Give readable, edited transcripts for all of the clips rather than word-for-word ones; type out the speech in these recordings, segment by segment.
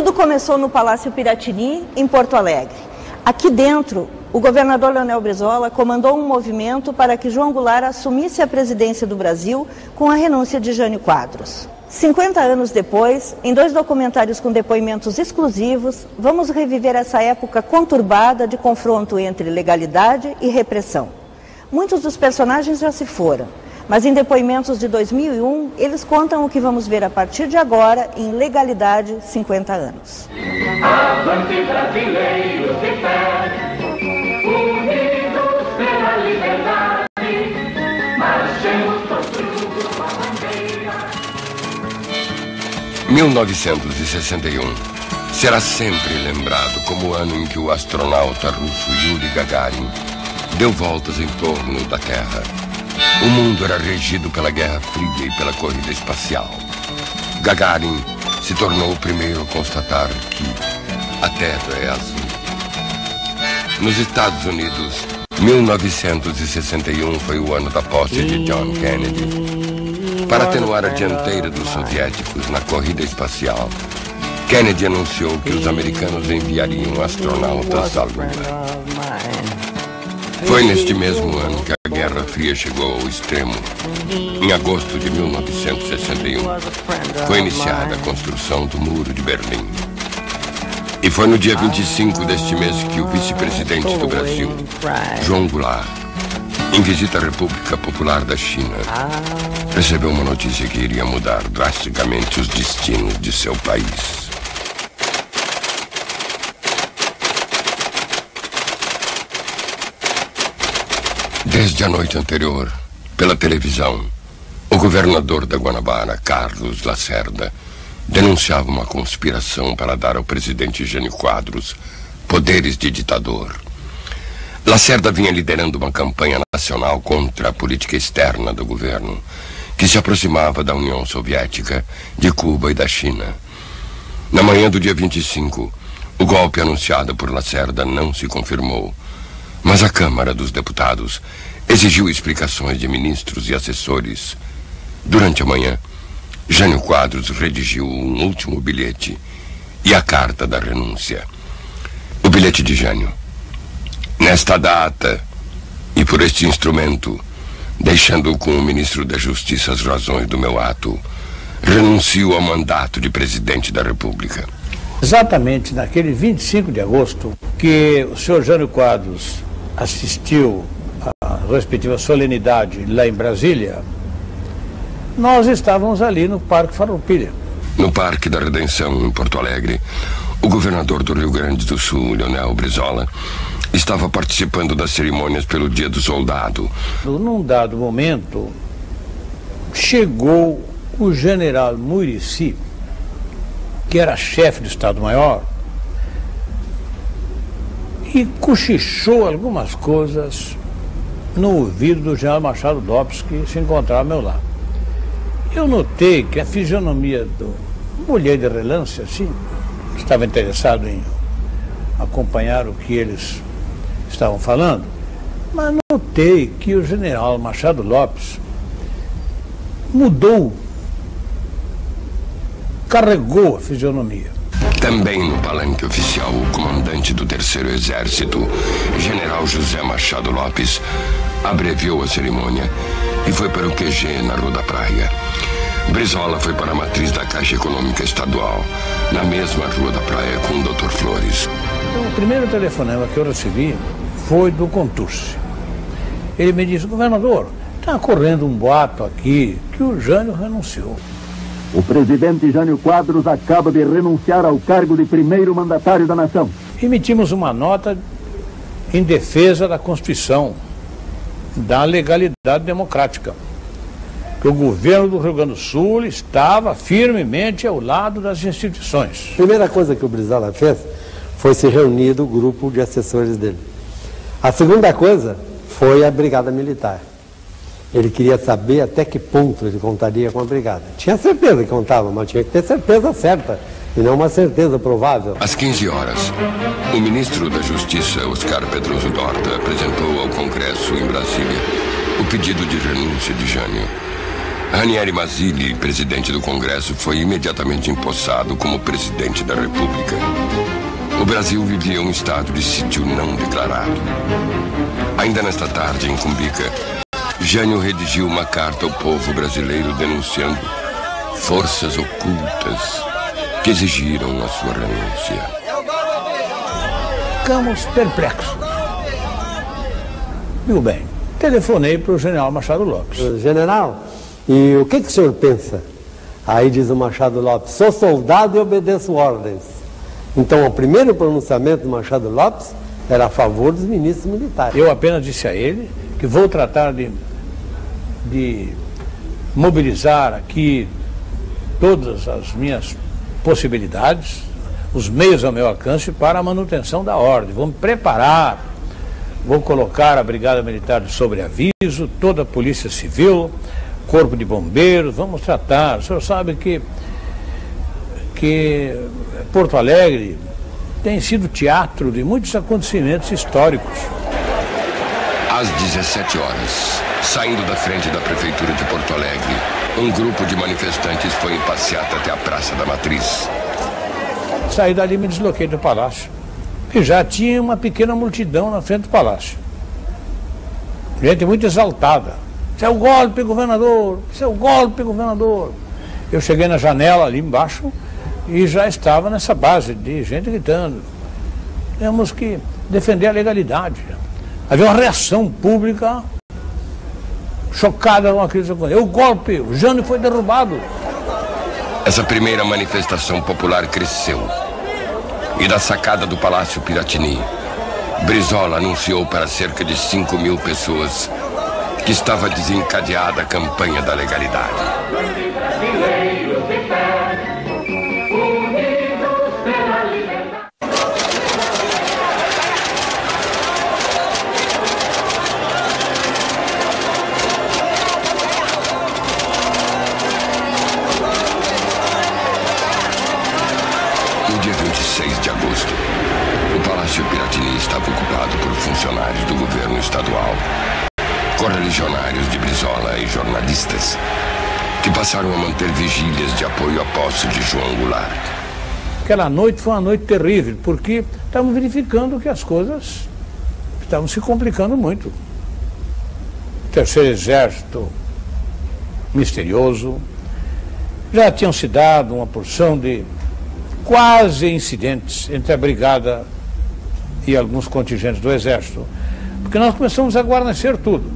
Tudo começou no Palácio Piratini, em Porto Alegre. Aqui dentro, o governador Leonel Brizola comandou um movimento para que João Goulart assumisse a presidência do Brasil com a renúncia de Jânio Quadros. 50 anos depois, em 2 documentários com depoimentos exclusivos, vamos reviver essa época conturbada de confronto entre legalidade e repressão. Muitos dos personagens já se foram, mas em depoimentos de 2001, eles contam o que vamos ver a partir de agora em Legalidade 50 anos. Avante brasileiros de pé, unidos pela liberdade, marchemos todos com a bandeira. 1961 será sempre lembrado como o ano em que o astronauta russo Yuri Gagarin deu voltas em torno da Terra. O mundo era regido pela Guerra Fria e pela corrida espacial. Gagarin se tornou o primeiro a constatar que a Terra é azul. Nos Estados Unidos, 1961 foi o ano da posse de John Kennedy. Para atenuar a dianteira dos soviéticos na corrida espacial, Kennedy anunciou que os americanos enviariam astronautas à Lua. Foi neste mesmo ano que a Guerra Fria chegou ao extremo. Em agosto de 1961, foi iniciada a construção do Muro de Berlim. E foi no dia 25 deste mês que o vice-presidente do Brasil, João Goulart, em visita à República Popular da China, recebeu uma notícia que iria mudar drasticamente os destinos de seu país. Desde a noite anterior, pela televisão, o governador da Guanabara, Carlos Lacerda, denunciava uma conspiração para dar ao presidente Jânio Quadros poderes de ditador. Lacerda vinha liderando uma campanha nacional contra a política externa do governo, que se aproximava da União Soviética, de Cuba e da China. Na manhã do dia 25, o golpe anunciado por Lacerda não se confirmou, mas a Câmara dos Deputados exigiu explicações de ministros e assessores. Durante a manhã, Jânio Quadros redigiu um último bilhete e a carta da renúncia. O bilhete de Jânio. Nesta data, e por este instrumento, deixando com o ministro da Justiça as razões do meu ato, renuncio ao mandato de presidente da República. Exatamente naquele 25 de agosto, que o senhor Jânio Quadros assistiu à respectiva solenidade lá em Brasília, nós estávamos ali no Parque Farroupilha. No Parque da Redenção, em Porto Alegre, o governador do Rio Grande do Sul, Leonel Brizola, estava participando das cerimônias pelo Dia do Soldado. Num dado momento, chegou o general Muricy, que era chefe do Estado-Maior, e cochichou algumas coisas no ouvido do general Machado Lopes, que se encontrava ao meu lado. Eu notei que a fisionomia do mulher de relance, assim, estava interessado em acompanhar o que eles estavam falando, mas notei que o general Machado Lopes mudou, carregou a fisionomia. Também no palanque oficial, o comandante do Terceiro Exército, general José Machado Lopes, abreviou a cerimônia e foi para o QG na Rua da Praia. Brizola foi para a matriz da Caixa Econômica Estadual, na mesma Rua da Praia, com o Dr. Flores. O primeiro telefonema que eu recebi foi do Contursi. Ele me disse: governador, está correndo um boato aqui que o Jânio renunciou. O presidente Jânio Quadros acaba de renunciar ao cargo de primeiro mandatário da nação. Emitimos uma nota em defesa da Constituição, da legalidade democrática. Que o governo do Rio Grande do Sul estava firmemente ao lado das instituições. A primeira coisa que o Brizola fez foi se reunir do grupo de assessores dele. A segunda coisa foi a Brigada Militar. Ele queria saber até que ponto ele contaria com a Brigada. Tinha certeza que contava, mas tinha que ter certeza certa, e não uma certeza provável. Às 15 horas, o ministro da Justiça, Oscar Pedroso Dorta, apresentou ao Congresso, em Brasília, o pedido de renúncia de Jânio. Ranieri Mazzilli, presidente do Congresso, foi imediatamente empossado como presidente da República. O Brasil vivia um estado de sítio não declarado. Ainda nesta tarde, em Cumbica, Jânio redigiu uma carta ao povo brasileiro denunciando forças ocultas que exigiram a sua renúncia. Ficamos perplexos. Viu bem, telefonei para o general Machado Lopes. General, e o que o senhor pensa? Aí diz o Machado Lopes: sou soldado e obedeço ordens. Então o primeiro pronunciamento do Machado Lopes era a favor dos ministros militares. Eu apenas disse a ele que vou tratar de mobilizar aqui todas as minhas possibilidades, os meios ao meu alcance para a manutenção da ordem. Vou me preparar, vou colocar a Brigada Militar de sobreaviso, toda a Polícia Civil, Corpo de Bombeiros, vamos tratar. O senhor sabe que Porto Alegre tem sido teatro de muitos acontecimentos históricos. Às 17 horas, saindo da frente da Prefeitura de Porto Alegre, um grupo de manifestantes foi em passeata até a Praça da Matriz. Saí dali e me desloquei do palácio. E já tinha uma pequena multidão na frente do palácio. Gente muito exaltada. Isso é o golpe, governador! Isso é o golpe, governador! Eu cheguei na janela ali embaixo e já estava nessa base de gente gritando. Temos que defender a legalidade. Havia uma reação pública chocada com a crise econômica. O golpe, o Jânio foi derrubado. Essa primeira manifestação popular cresceu. E da sacada do Palácio Piratini, Brizola anunciou para cerca de 5.000 pessoas que estava desencadeada a campanha da legalidade. No dia 26 de agosto, o Palácio Piratini estava ocupado por funcionários do governo estadual, correligionários de Brizola e jornalistas, que passaram a manter vigílias de apoio à posse de João Goulart. Aquela noite foi uma noite terrível, porque estavam verificando que as coisas estavam se complicando muito. O Terceiro Exército, misterioso, já tinham se dado uma porção de quase incidentes entre a Brigada e alguns contingentes do Exército, porque nós começamos a guarnecer tudo.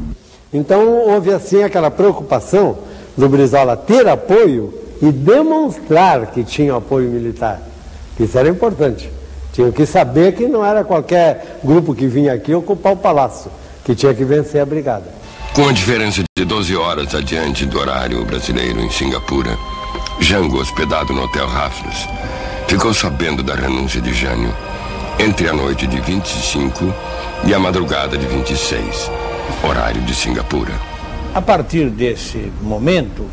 Então houve assim aquela preocupação do Brizola ter apoio e demonstrar que tinha apoio militar. Isso era importante. Tinham que saber que não era qualquer grupo que vinha aqui ocupar o palácio, que tinha que vencer a brigada. Com a diferença de 12 horas adiante do horário brasileiro em Singapura, Jango, hospedado no Hotel Raffles, ficou sabendo da renúncia de Jânio entre a noite de 25 e a madrugada de 26, horário de Singapura. A partir desse momento,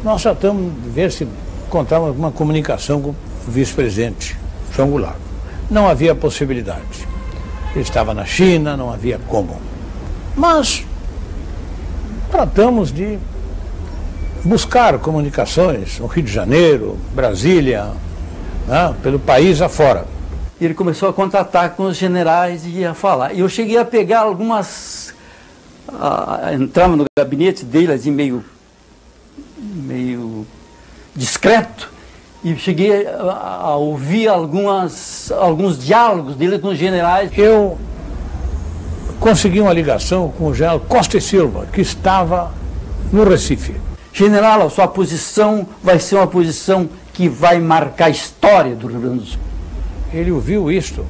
nós tratamos de ver se encontrávamos uma comunicação com o vice-presidente, João Goulart. Não havia possibilidade. Ele estava na China, não havia como. Mas tratamos de buscar comunicações no Rio de Janeiro, Brasília, né, pelo país afora. Ele começou a contatar com os generais e ia falar. E eu cheguei a pegar algumas... entrava no gabinete dele assim, meio discreto, e cheguei a ouvir alguns diálogos dele com os generais. Eu consegui uma ligação com o general Costa e Silva, que estava no Recife. General, a sua posição vai ser uma posição que vai marcar a história do Rio Grande do Sul. Ele ouviu isto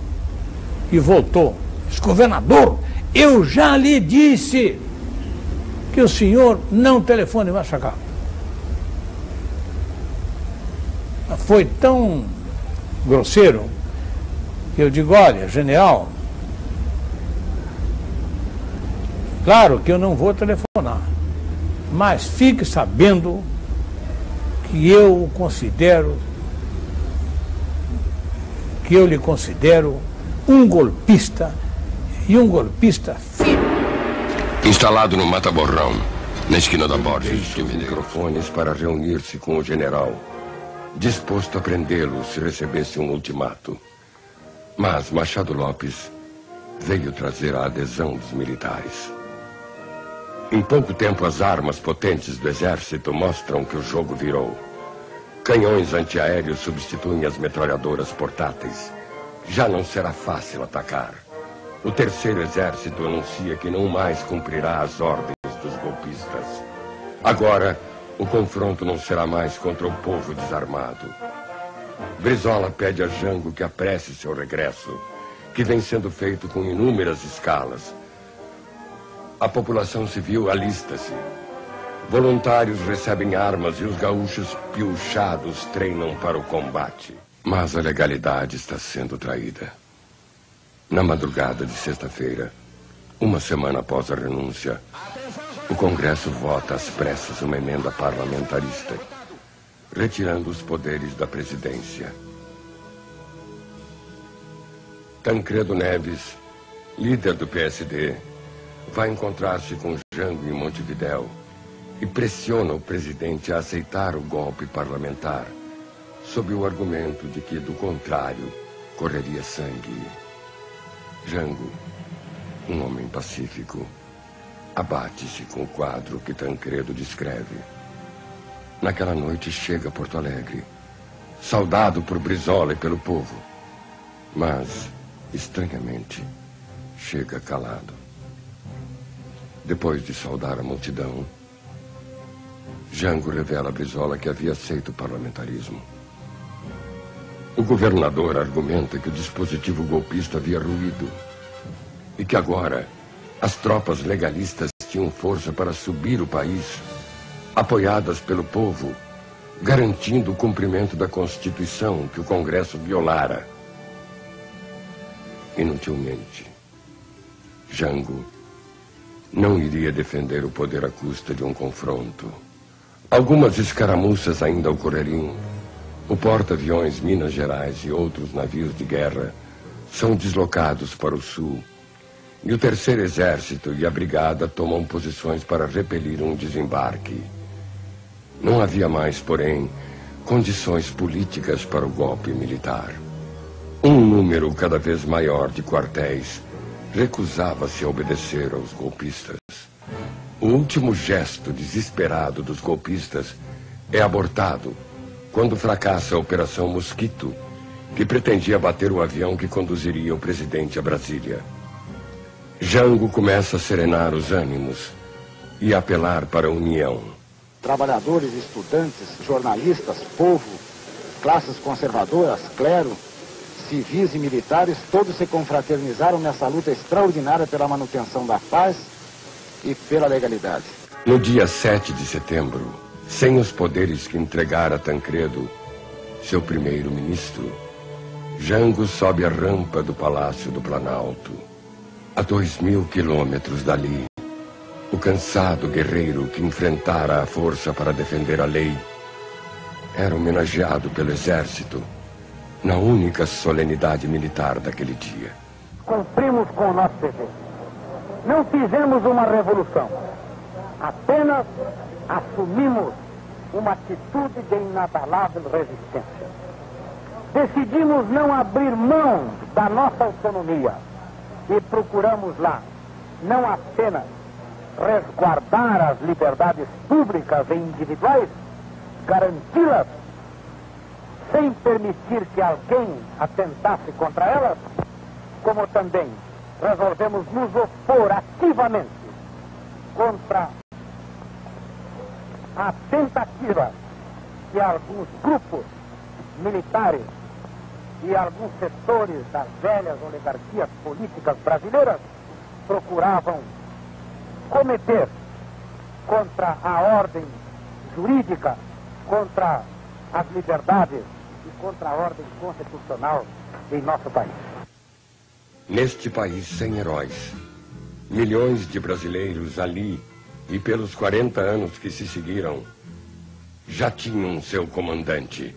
e voltou. Disse: governador, eu já lhe disse que o senhor não telefone mais para cá. Foi tão grosseiro que eu digo: olha, general, claro que eu não vou telefonar, mas fique sabendo que eu lhe considero um golpista, e um golpista firme. Instalado no Mata Borrão, Na esquina da Borges, tinha microfones para reunir-se com o general, disposto a prendê-lo se recebesse um ultimato. Mas Machado Lopes veio trazer a adesão dos militares. Em pouco tempo, as armas potentes do exército mostram que o jogo virou. Canhões antiaéreos substituem as metralhadoras portáteis. Já não será fácil atacar. O terceiro exército anuncia que não mais cumprirá as ordens dos golpistas. Agora, o confronto não será mais contra o povo desarmado. Brizola pede a Jango que apresse seu regresso, que vem sendo feito com inúmeras escalas. A população civil alista-se. Voluntários recebem armas e os gaúchos piochados treinam para o combate. Mas a legalidade está sendo traída. Na madrugada de sexta-feira, uma semana após a renúncia, o Congresso vota às pressas uma emenda parlamentarista, retirando os poderes da presidência. Tancredo Neves, líder do PSD, vai encontrar-se com Jango em Montevidéu e pressiona o presidente a aceitar o golpe parlamentar, sob o argumento de que, do contrário, correria sangue. Jango, um homem pacífico, abate-se com o quadro que Tancredo descreve. Naquela noite chega a Porto Alegre, saudado por Brizola e pelo povo, mas, estranhamente, chega calado. Depois de saudar a multidão, Jango revela a Brizola que havia aceito o parlamentarismo. O governador argumenta que o dispositivo golpista havia ruído e que agora as tropas legalistas tinham força para subir o país, apoiadas pelo povo, garantindo o cumprimento da Constituição que o Congresso violara. Inutilmente, Jango não iria defender o poder à custa de um confronto. Algumas escaramuças ainda ocorreriam. O porta-aviões Minas Gerais e outros navios de guerra são deslocados para o sul. E o terceiro exército e a brigada tomam posições para repelir um desembarque. Não havia mais, porém, condições políticas para o golpe militar. Um número cada vez maior de quartéis recusava-se a obedecer aos golpistas. O último gesto desesperado dos golpistas é abortado quando fracassa a Operação Mosquito, que pretendia abater o avião que conduziria o presidente a Brasília. Jango começa a serenar os ânimos e a apelar para a união. Trabalhadores, estudantes, jornalistas, povo, classes conservadoras, clero, civis e militares, todos se confraternizaram nessa luta extraordinária pela manutenção da paz e pela legalidade. No dia 7 de setembro, sem os poderes que entregara Tancredo, seu primeiro-ministro, Jango sobe a rampa do Palácio do Planalto. A 2.000 quilômetros dali, o cansado guerreiro que enfrentara a força para defender a lei era homenageado pelo exército na única solenidade militar daquele dia. Cumprimos com o nosso dever. Não fizemos uma revolução. Apenas assumimos uma atitude de inabalável resistência. Decidimos não abrir mão da nossa autonomia e procuramos lá não apenas resguardar as liberdades públicas e individuais, garanti-las sem permitir que alguém atentasse contra elas, como também resolvemos nos opor ativamente contra a tentativa de alguns grupos militares e alguns setores das velhas oligarquias políticas brasileiras procuravam cometer contra a ordem jurídica, contra as liberdades e contra a ordem constitucional em nosso país. Neste país sem heróis, milhões de brasileiros ali e pelos 40 anos que se seguiram já tinham seu comandante.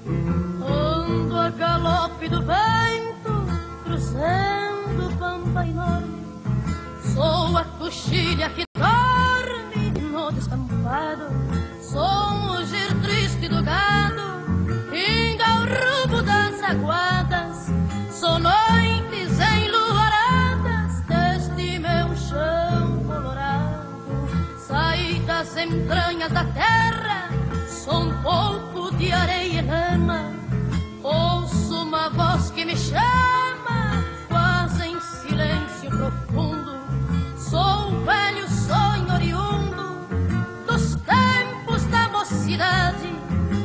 Ando a galope do vento, cruzando o pampa enorme, sou a coxilha que dorme entranhas da terra, sou um pouco de areia e lama. Ouço uma voz que me chama, quase em silêncio profundo. Sou um velho sonho oriundo dos tempos da mocidade.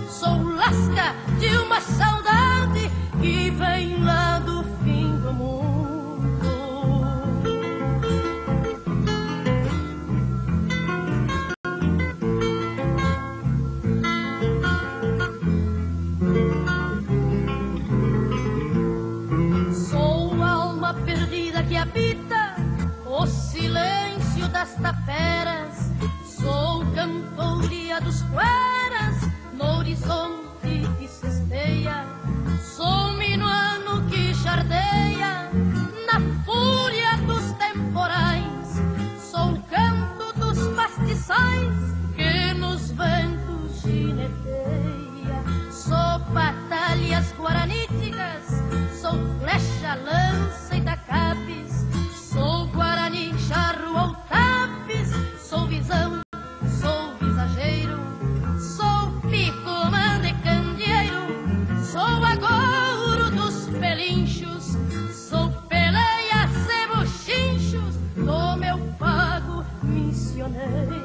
Sou lasca de uma saudade que vem lá do fim do mundo. Que habita o silêncio das taperas. Sou cantoria dos cueras no horizonte que se esteia. Sou um minuano que chardeia na fúria dos temporais. Sou o canto dos pastiçais que nos ventos gineteia. Sou batalhas guaraníticas, sou flecha, lança e tacapes. Sou guarani, charro ou tapes. Sou visão, sou visageiro. Sou pico, mande e candeeiro. Sou agouro dos pelinchos. Sou peleia, sebo, chinchos do meu pago missioneiro.